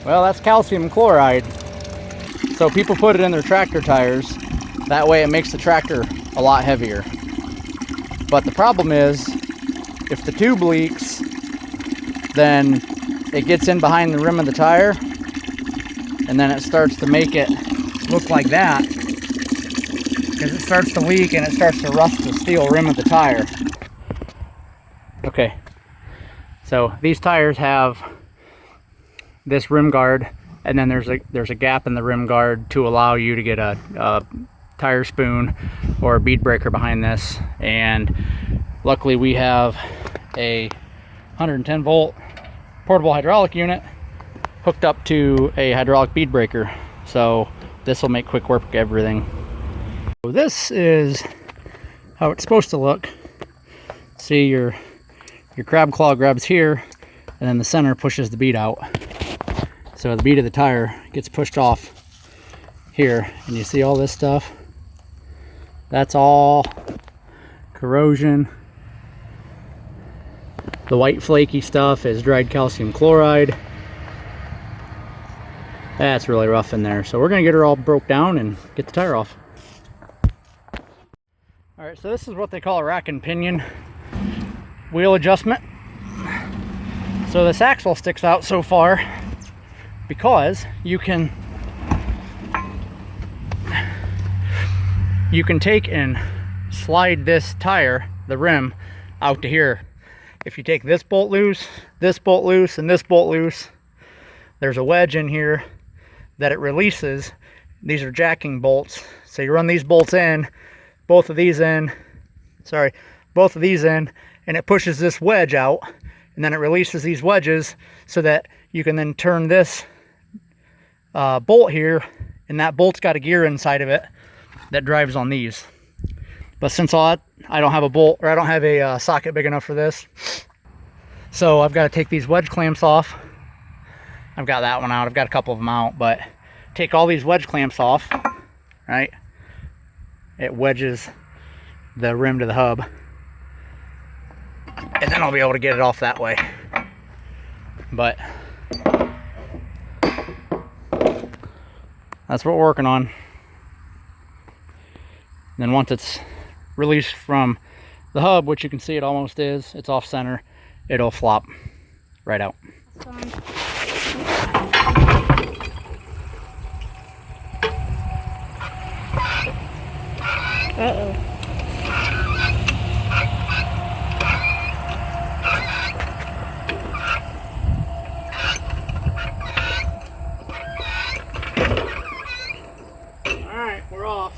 Well, that's calcium chloride. So people put it in their tractor tires. That way it makes the tractor a lot heavier. But the problem is, if the tube leaks, then it gets in behind the rim of the tire, and then it starts to make it look like that, because it starts to leak and it starts to rust the steel rim of the tire. Okay, so these tires have this rim guard, and then there's a gap in the rim guard to allow you to get a tire spoon or a bead breaker behind this. And luckily we have a 110 volt portable hydraulic unit hooked up to a hydraulic bead breaker, so this will make quick work of everything. So this is how it's supposed to look. See, your crab claw grabs here, and then the center pushes the bead out. So the bead of the tire gets pushed off here, and you see all this stuff? That's all corrosion. The white flaky stuff is dried calcium chloride. That's really rough in there. So we're gonna get her all broke down and get the tire off. All right, so this is what they call a rack and pinion wheel adjustment. So this axle sticks out so far because you can take and slide this tire, the rim, out to here. If you take this bolt loose, and this bolt loose, there's a wedge in here that it releases. These are jacking bolts. So you run these bolts in, both of these in, and it pushes this wedge out, and then it releases these wedges so that you can then turn this bolt here, and that bolt's got a gear inside of it that drives on these. But since I don't have a bolt, or I don't have a socket big enough for this, so I've got to take these wedge clamps off. I've got that one out, I've got a couple of them out, but take all these wedge clamps off, right? It wedges the rim to the hub, and then I'll be able to get it off that way. But that's what we're working on. Then once it's released from the hub, which you can see it almost is, it's off center, it'll flop right out. Uh-oh. Alright, we're off.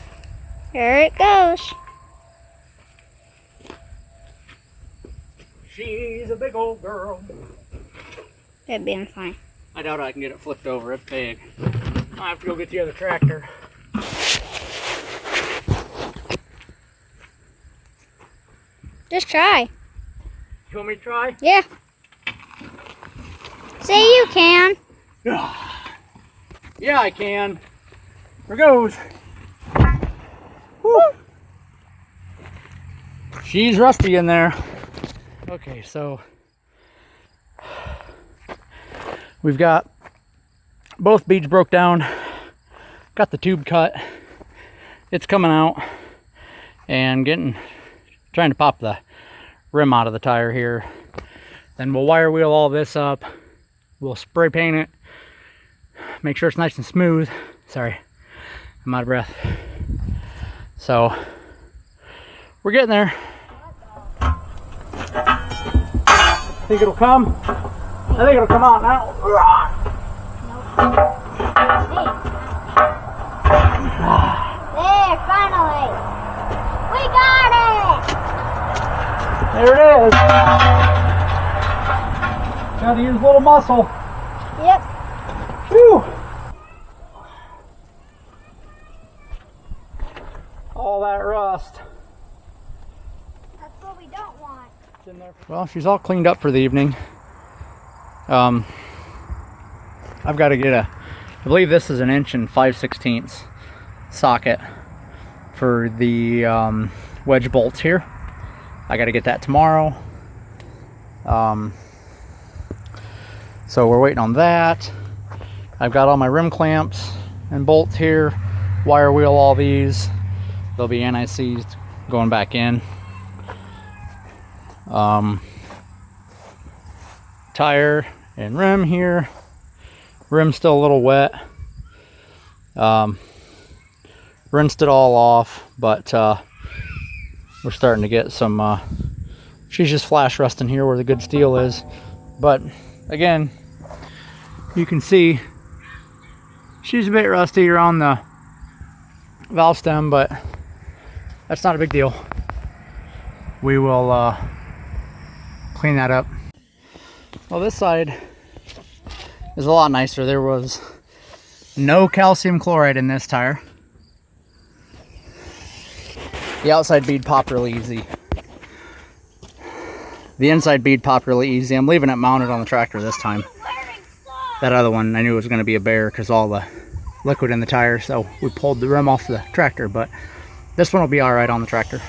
Here it goes. She's a big old girl. It'd be fine. I doubt I can get it flipped over, it's big. I'll have to go get the other tractor. Just try. You want me to try? Yeah. Say you can. Yeah, I can. Here goes. Woo. She's rusty in there. Okay, so we've got both beads broke down. Got the tube cut. It's coming out and trying to pop the rim out of the tire here. Then we'll wire wheel all this up. We'll spray paint it. Make sure it's nice and smooth. Sorry, I'm out of breath. So we're getting there. Think it'll come? I think it'll come out now. There, finally. We got it. There it is. Gotta use a little muscle. Yep. Whew. All that rust. That's what we don't want. In there. Well, she's all cleaned up for the evening. I've got to get I believe this is an 1 5/16" socket for the wedge bolts here. I got to get that tomorrow. So we're waiting on that. I've got all my rim clamps and bolts here. Wire wheel all these. There'll be NICs going back in. Tire and rim here. Rim's still a little wet. Rinsed it all off, but we're starting to get some she's just flash rusting here where the good steel is. But again, you can see she's a bit rusty around the valve stem, but that's not a big deal. We will clean that up. Well, this side is a lot nicer. There was no calcium chloride in this tire. The outside bead popped really easy. The inside bead popped really easy. I'm leaving it mounted on the tractor this time. That other one, I knew it was going to be a bear because all the liquid in the tire, so we pulled the rim off the tractor, but this one will be all right on the tractor.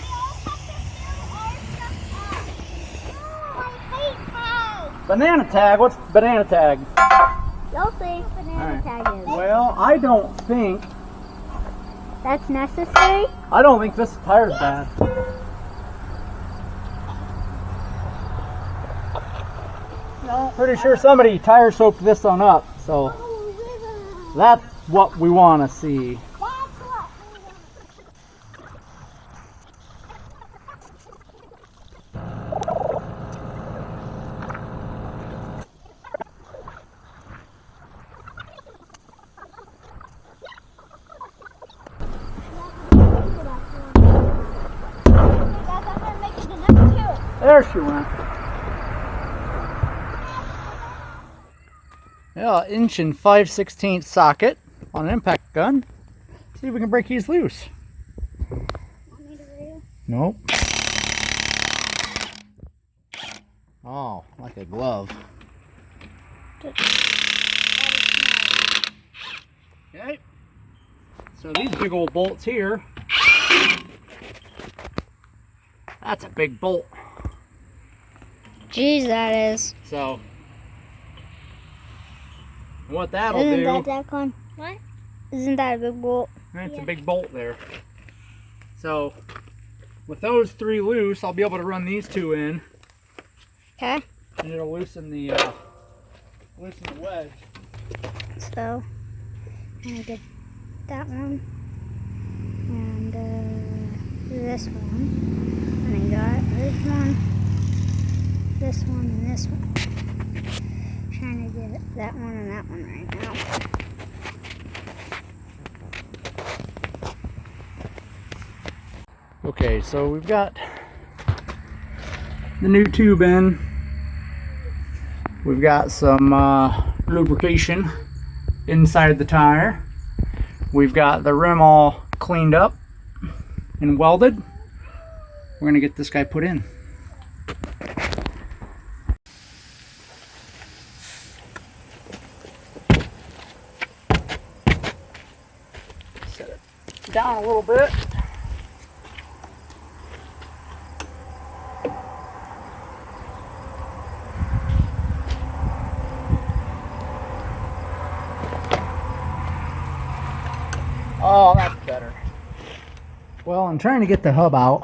Banana tag? What's banana tag? You'll see what banana tag is. Well, I don't think... That's necessary? I don't think this tire's bad. No, pretty sure somebody tire soaked this one up, so that's what we want to see. There she went. Yeah, 1 5/16 socket on an impact gun. See if we can break these loose. Nope. Oh, like a glove. Okay. So these big old bolts here. That's a big bolt. Jeez, that is. So what that'll Isn't do? that that one? What? Isn't that a big bolt? That's a big bolt there. So with those 3 loose, I'll be able to run these 2 in. Okay. And it'll loosen the wedge. So I'm gonna get that one and this one. And I got this one, and this one. Trying to get that one and that one right now. Okay, so we've got the new tube in. We've got some lubrication inside the tire. We've got the rim all cleaned up and welded. We're gonna get this guy put in. Set it down a little bit. Oh, that's better. Well, I'm trying to get the hub out,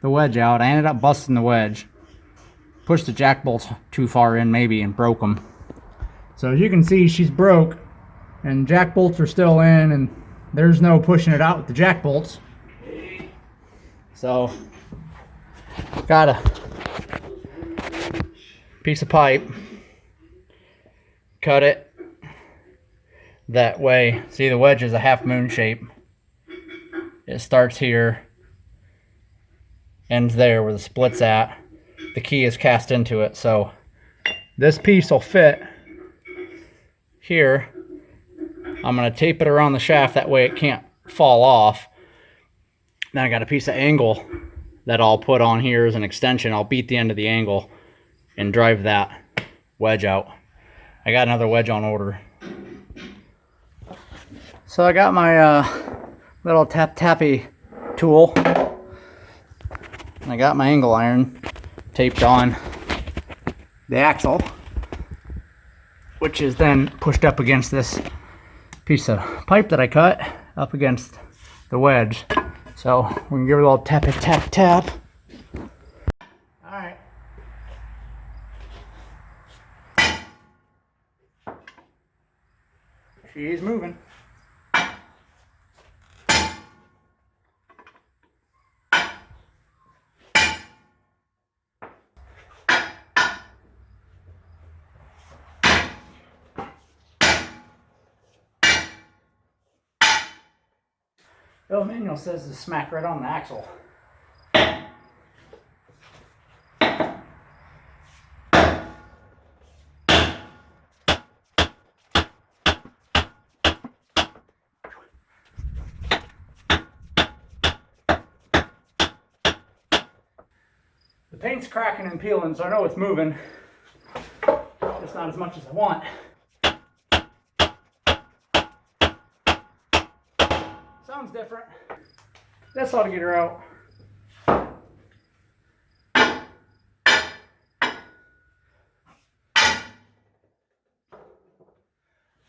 the wedge out. I ended up busting the wedge. Pushed the jack bolts too far in maybe and broke them. So as you can see, she's broke and jack bolts are still in and there's no pushing it out with the jack bolts. So, got a piece of pipe, cut it that way. See, the wedge is a half moon shape. It starts here, ends there where the split's at. The key is cast into it, so this piece will fit here. I'm going to tape it around the shaft, that way it can't fall off. Then I got a piece of angle that I'll put on here as an extension. I'll beat the end of the angle and drive that wedge out. I got another wedge on order. So I got my little tappy tool. I got my angle iron taped on the axle. which is then pushed up against this piece of pipe that I cut up against the wedge. So we can give it a little tap, tap, tap. All right. She's moving. The manual says to smack right on the axle. The paint's cracking and peeling, so I know it's moving. Just not as much as I want. Sounds different. That's how to get her out.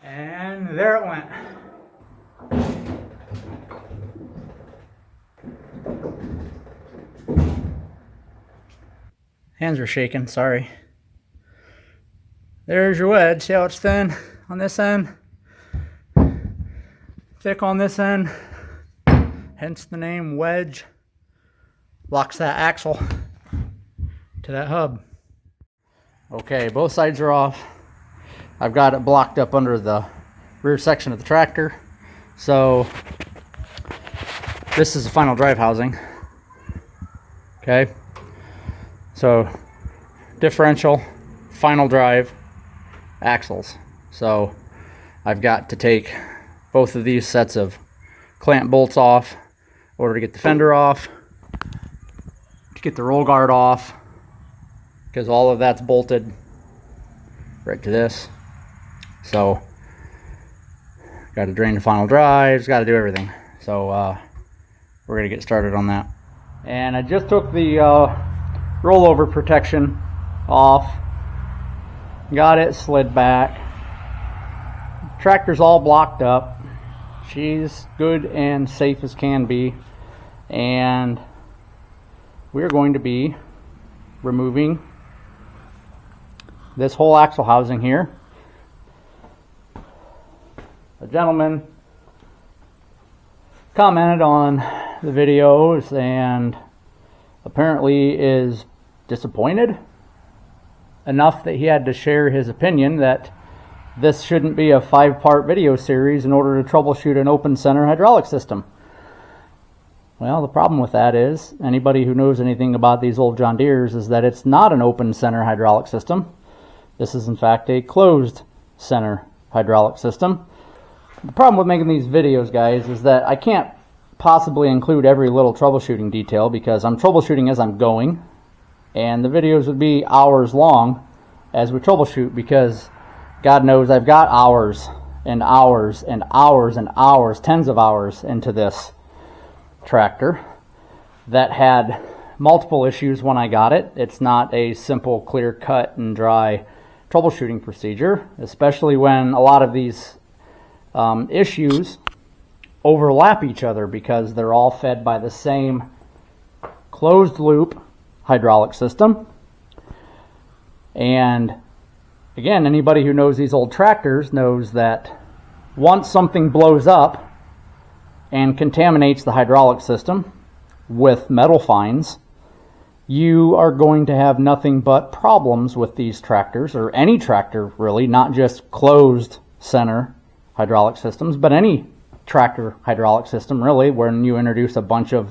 And there it went. Hands are shaking, sorry. There's your wedge. See how it's thin on this end? Thick on this end. Hence the name wedge. Locks that axle to that hub. Okay, both sides are off. I've got it blocked up under the rear section of the tractor. So this is the final drive housing. Okay. So differential, final drive, axles. So I've got to take both of these sets of clamp bolts off in order to get the fender off, to get the roll guard off, because all of that's bolted right to this. So got to drain the final drives, got to do everything. So we're going to get started on that. And I just took the rollover protection off, got it slid back. Tractor's all blocked up. She's good and safe as can be, and we're going to be removing this whole axle housing here. A gentleman commented on the videos and apparently is disappointed enough that he had to share his opinion that this shouldn't be a 5-part video series in order to troubleshoot an open center hydraulic system. Well, the problem with that is, anybody who knows anything about these old John Deeres, is that it's not an open center hydraulic system. This is in fact a closed center hydraulic system. The problem with making these videos, guys, is that I can't possibly include every little troubleshooting detail because I'm troubleshooting as I'm going, and the videos would be hours long as we troubleshoot, because God knows I've got hours and hours and hours and hours, tens of hours into this tractor that had multiple issues when I got it. It's not a simple, clear cut and dry troubleshooting procedure, especially when a lot of these issues overlap each other because they're all fed by the same closed loop hydraulic system. And again, anybody who knows these old tractors knows that once something blows up and contaminates the hydraulic system with metal fines, you are going to have nothing but problems with these tractors, or any tractor really, not just closed center hydraulic systems, but any tractor hydraulic system really, when you introduce a bunch of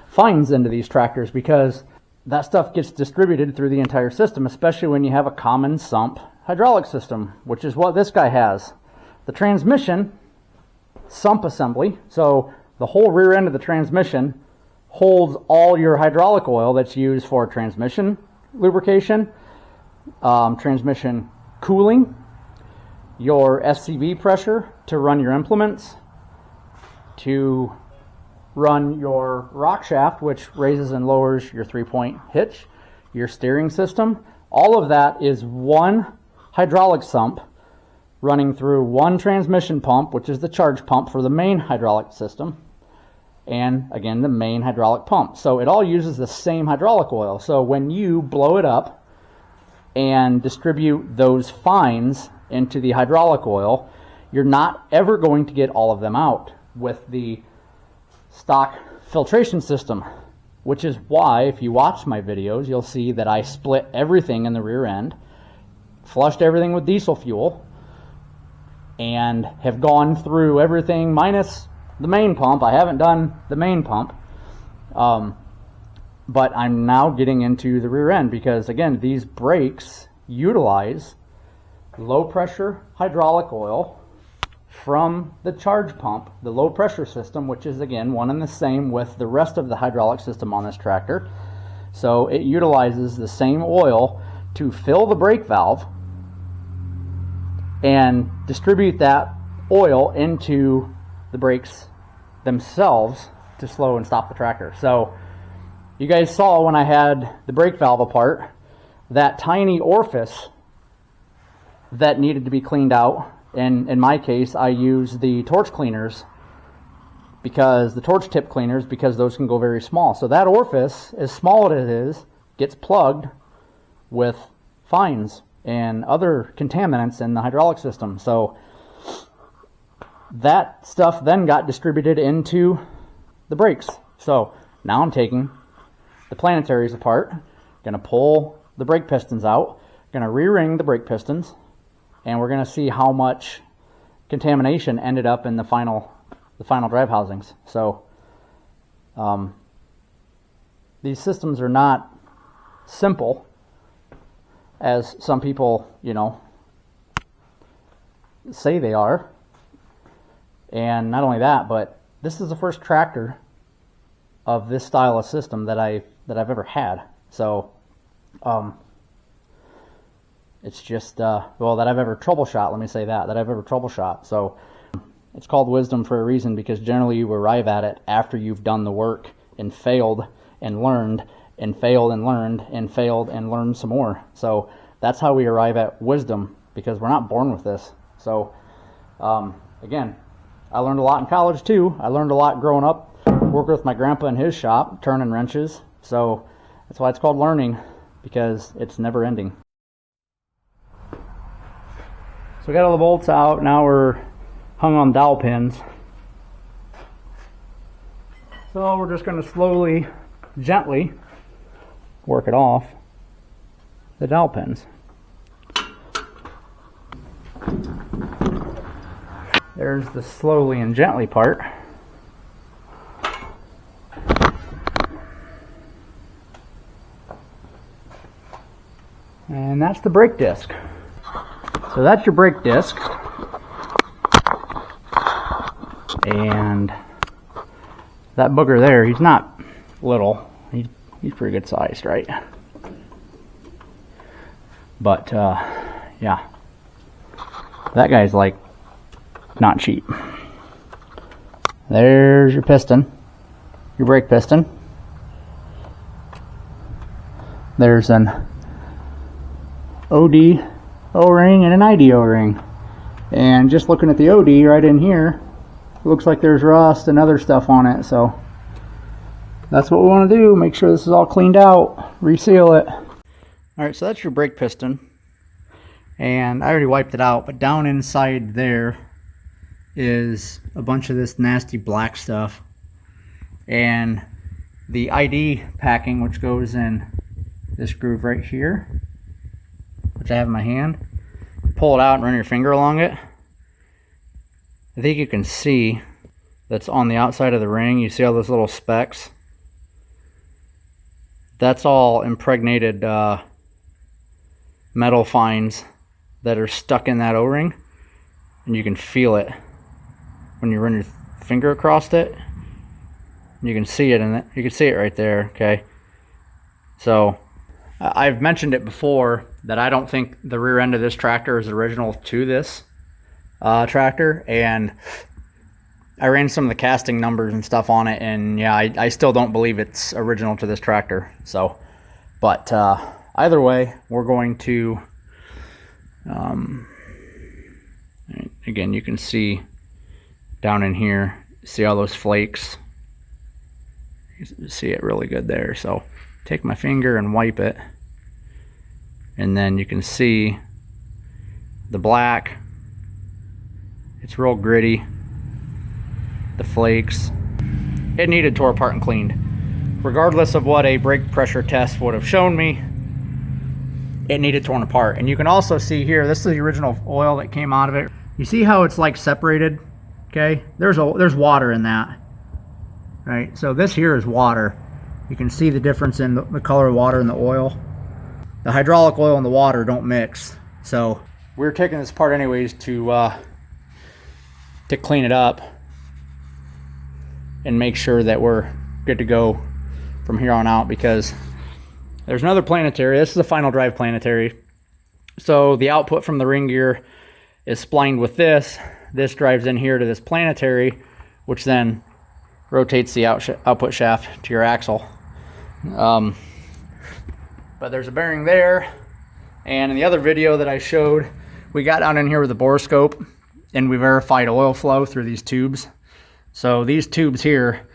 fines into these tractors, because that stuff gets distributed through the entire system, especially when you have a common sump hydraulic system, which is what this guy has. The transmission sump assembly, so the whole rear end of the transmission holds all your hydraulic oil that's used for transmission lubrication, transmission cooling, your SCV pressure to run your implements, to run your rock shaft, which raises and lowers your 3-point hitch, your steering system. All of that is one hydraulic sump running through one transmission pump, which is the charge pump for the main hydraulic system, and again the main hydraulic pump. So it all uses the same hydraulic oil. So when you blow it up and distribute those fines into the hydraulic oil, you're not ever going to get all of them out with the stock filtration system, which is why if you watch my videos, you'll see that I split everything in the rear end, flushed everything with diesel fuel, and have gone through everything minus the main pump. I haven't done the main pump, but I'm now getting into the rear end because, again, these brakes utilize low pressure hydraulic oil from the charge pump, the low pressure system, which is again one and the same with the rest of the hydraulic system on this tractor. So it utilizes the same oil to fill the brake valve and distribute that oil into the brakes themselves to slow and stop the tractor. So you guys saw when I had the brake valve apart, that tiny orifice that needed to be cleaned out. And in my case, I use the torch cleaners, because the torch tip cleaners, because those can go very small. So that orifice, as small as it is, gets plugged with fines and other contaminants in the hydraulic system. So that stuff then got distributed into the brakes. So now I'm taking the planetaries apart, gonna pull the brake pistons out, gonna re-ring the brake pistons, and we're gonna see how much contamination ended up in the final drive housings. So these systems are not simple as some people, say they are. And not only that, but this is the first tractor of this style of system that I've ever had. So it's just that I've ever troubleshot. Let me say that I've ever troubleshot. So it's called wisdom for a reason, because generally you arrive at it after you've done the work and failed and learned and failed and learned and failed and learned some more. So that's how we arrive at wisdom, because we're not born with this. So again, I learned a lot in college too. I learned a lot growing up, working with my grandpa in his shop, turning wrenches. So that's why it's called learning, because it's never ending. So we got all the bolts out. Now we're hung on dowel pins. So we're just going to slowly, gently work it off the dowel pins. There's the slowly and gently part. And that's the brake disc. So that's your brake disc. And that booger there, he's not little. He's pretty good sized, right? But yeah, that guy's like not cheap. There's your piston, your brake piston. There's an OD O-ring and an ID O-ring. And just looking at the OD right in here, it looks like there's rust and other stuff on it. So that's what we want to do. Make sure this is all cleaned out, reseal it. Alright, so that's your brake piston. And I already wiped it out, but down inside there is a bunch of this nasty black stuff. And the ID packing, which goes in this groove right here, which I have in my hand. Pull it out and run your finger along it. I think you can see that's on the outside of the ring. You see all those little specks? That's all impregnated metal fines that are stuck in that O-ring, and you can feel it when you run your finger across it. You can see it you can see it right there. Okay, so I've mentioned it before that I don't think the rear end of this tractor is original to this tractor, and I ran some of the casting numbers and stuff on it, and yeah, I still don't believe it's original to this tractor. So, but either way, we're going to again, you can see down in here, see all those flakes. You see it really good there. So take my finger and wipe it, and then you can see the black. It's real gritty. The flakes. It needed tore apart and cleaned. Regardless of what a brake pressure test would have shown me, it needed torn apart. And you can also see here, this is the original oil that came out of it. You see how it's like separated? Okay, there's water in that, right? So this here is water. You can see the difference in the color of water and the oil. The hydraulic oil and the water don't mix. So we're taking this apart anyways to clean it up and make sure that we're good to go from here on out, because there's another planetary. This is a final drive planetary. So the output from the ring gear is splined with this. This drives in here to this planetary, which then rotates the output shaft to your axle. But there's a bearing there. And in the other video that I showed, we got down in here with a borescope and we verified oil flow through these tubes. So these tubes here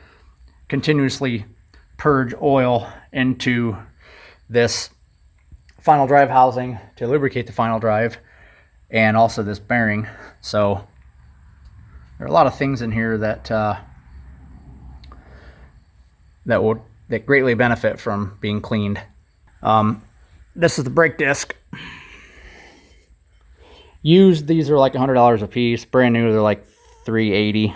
continuously purge oil into this final drive housing to lubricate the final drive, and also this bearing. So there are a lot of things in here that that greatly benefit from being cleaned. This is the brake disc. Used, these are like $100 a piece. Brand new, they're like $380,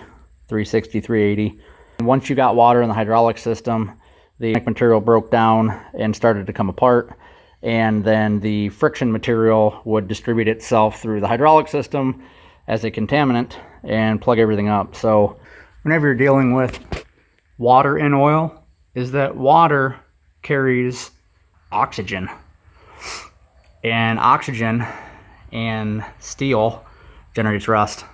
$360, $380. And once you got water in the hydraulic system, the material broke down and started to come apart, and then the friction material would distribute itself through the hydraulic system as a contaminant and plug everything up. So whenever you're dealing with water in oil, is that water carries oxygen, and oxygen and steel generates rust.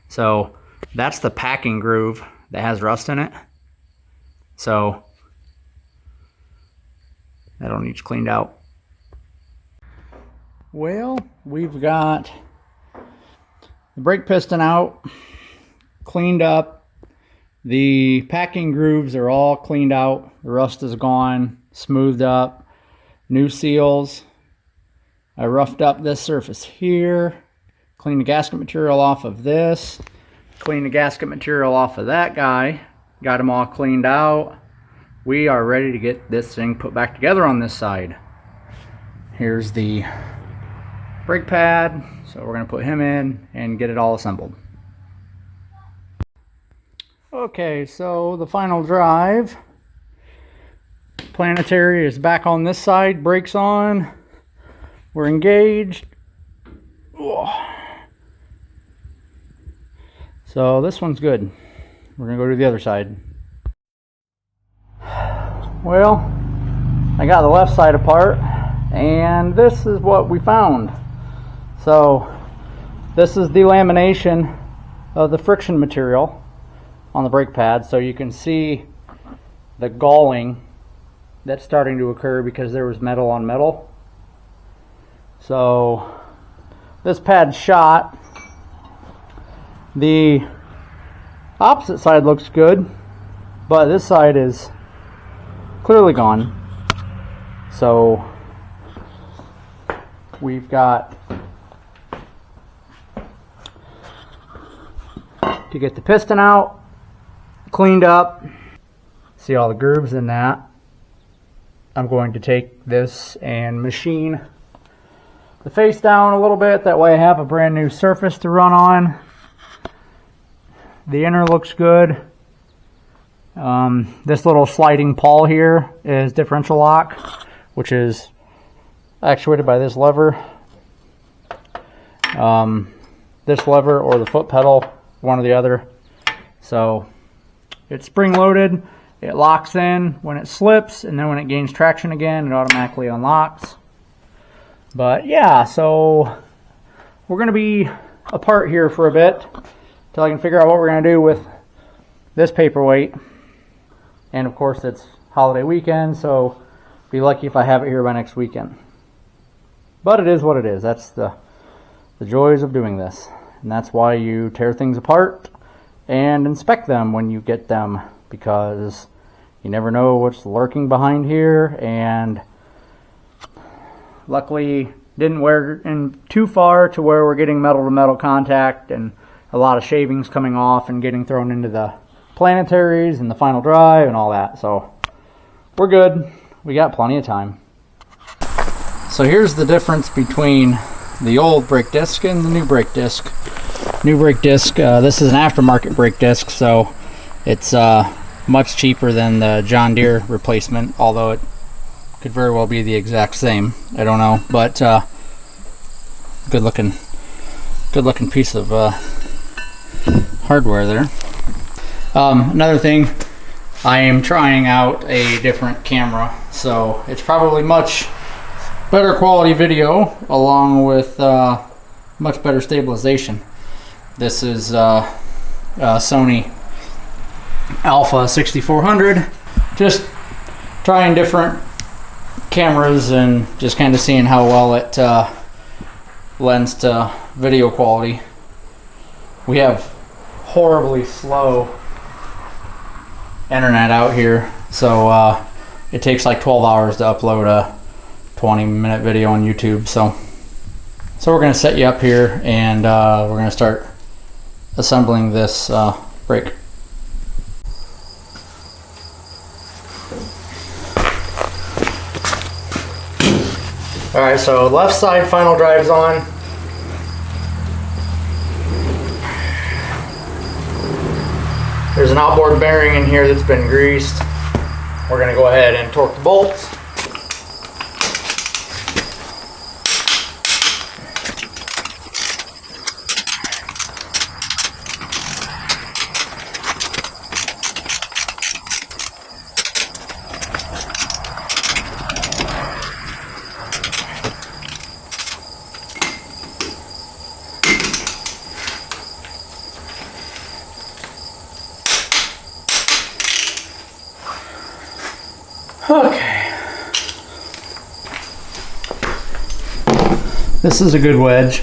So that's the packing groove that has rust in it. So that'll need cleaned out. Well, we've got the brake piston out, cleaned up. The packing grooves are all cleaned out. The rust is gone, smoothed up. New seals. I roughed up this surface here. Cleaned the gasket material off of this. Cleaned the gasket material off of that guy. Got them all cleaned out. We are ready to get this thing put back together on this side. Here's the brake pad. So we're going to put him in and get it all assembled. Okay, so the final drive planetary is back on this side. Brakes on. We're engaged. So this one's good. We're going to go to the other side. Well, I got the left side apart, and this is what we found. So this is delamination of the friction material on the brake pad. So you can see the galling that's starting to occur because there was metal on metal. So this pad's shot. The opposite side looks good, but this side is clearly gone. So we've got to get the piston out, cleaned up. See all the grooves in that. I'm going to take this and machine the face down a little bit. That way I have a brand new surface to run on. The inner looks good. This little sliding pawl here is differential lock, which is actuated by this lever. This lever or the foot pedal, one or the other. So it's spring loaded. It locks in when it slips, and then when it gains traction again, it automatically unlocks. But yeah, so we're going to be apart here for a bit till I can figure out what we're going to do with this paperweight. And of course it's holiday weekend, so be lucky if I have it here by next weekend. But it is what it is. That's the joys of doing this. And that's why you tear things apart and inspect them when you get them, because you never know what's lurking behind here. And luckily didn't wear in too far to where we're getting metal to metal contact and a lot of shavings coming off and getting thrown into the planetaries and the final drive and all that. So we're good. We got plenty of time. So here's the difference between the old brake disc and the new brake disc. New brake disc, this is an aftermarket brake disc, so it's much cheaper than the John Deere replacement, although it could very well be the exact same. I don't know, but good looking piece of hardware there. Another thing, I am trying out a different camera, so it's probably much better quality video along with much better stabilization. This is Sony Alpha 6400. Just trying different cameras and just kind of seeing how well it lends to video quality. We have horribly slow internet out here, so it takes like 12 hours to upload a 20-minute video on YouTube. So we're going to set you up here, and we're going to start assembling this brake. Alright, so left side final drive's on. There's an outboard bearing in here that's been greased. We're going to go ahead and torque the bolts. Okay. This is a good wedge.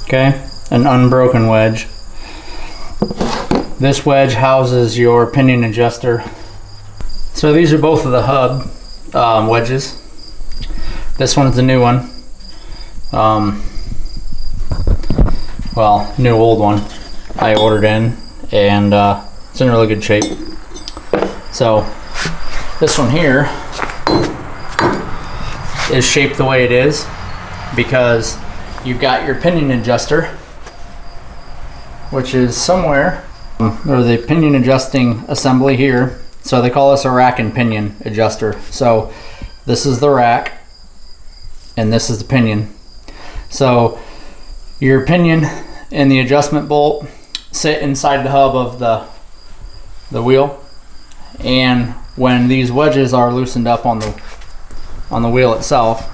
Okay, an unbroken wedge. This wedge houses your pinion adjuster. So these are both of the hub wedges. This one's the new one. Well, new old one I ordered in, and it's in really good shape. So this one here is shaped the way it is because you've got your pinion adjuster, which is somewhere, or the pinion adjusting assembly here. So they call this a rack and pinion adjuster. So this is the rack and this is the pinion. So your pinion and the adjustment bolt sit inside the hub of the wheel, and when these wedges are loosened up on the wheel itself,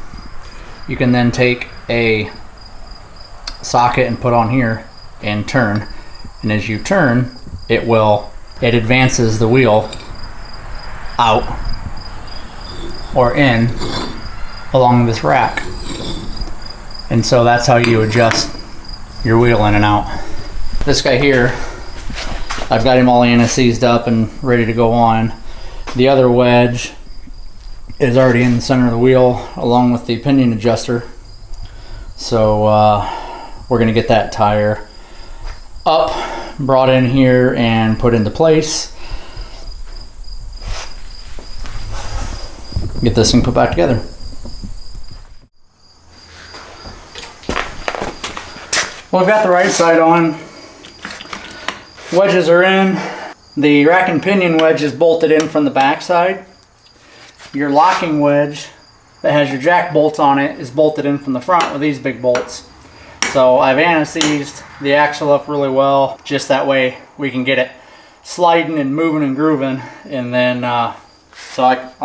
you can then take a socket and put on here and turn. And as you turn, it advances the wheel out or in along this rack. And so that's how you adjust your wheel in and out. This guy here, I've got him all anti-seized up and ready to go on. The other wedge is already in the center of the wheel along with the pinion adjuster. So we're going to get that tire up, brought in here, and put into place. Get this thing put back together. Well, we've got the right side on. Wedges are in. The rack and pinion wedge is bolted in from the back side. Your locking wedge that has your jack bolts on it is bolted in from the front with these big bolts. So I've anti-seized the axle up really well, just that way we can get it sliding and moving and grooving. And then I'll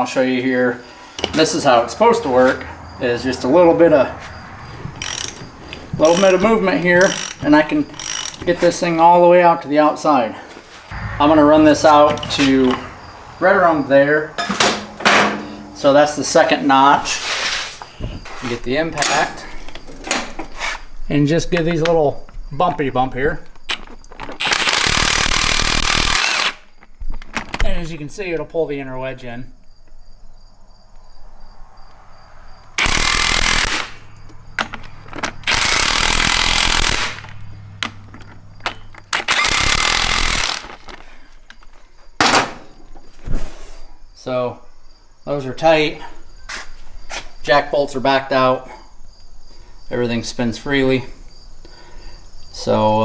show you here. This is how it's supposed to work, is just a little bit of movement here, and I can get this thing all the way out to the outside. I'm going to run this out to right around there. So that's the second notch. Get the impact and just give these little bumpy bump here. And as you can see, it'll pull the inner wedge in. So those are tight. Jack bolts are backed out. Everything spins freely. So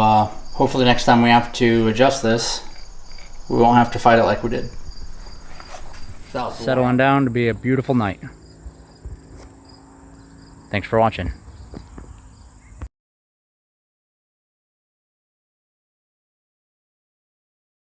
hopefully next time we have to adjust this, we won't have to fight it like we did. Settling down to be a beautiful night. Thanks for watching.